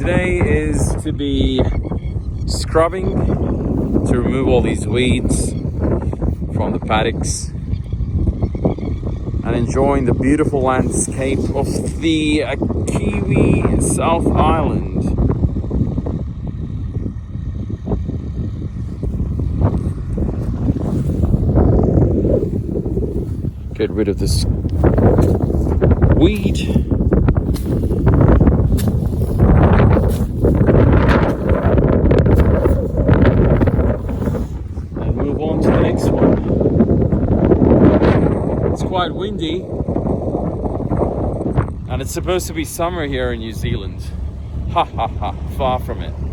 today is to be scrubbing to remove all these weeds from the paddocks and enjoying the beautiful landscape of the Kiwi South Island. Get rid of this weed. And move on to the next one. It's quite windy. And it's supposed to be summer here in New Zealand. Ha ha ha, far from it.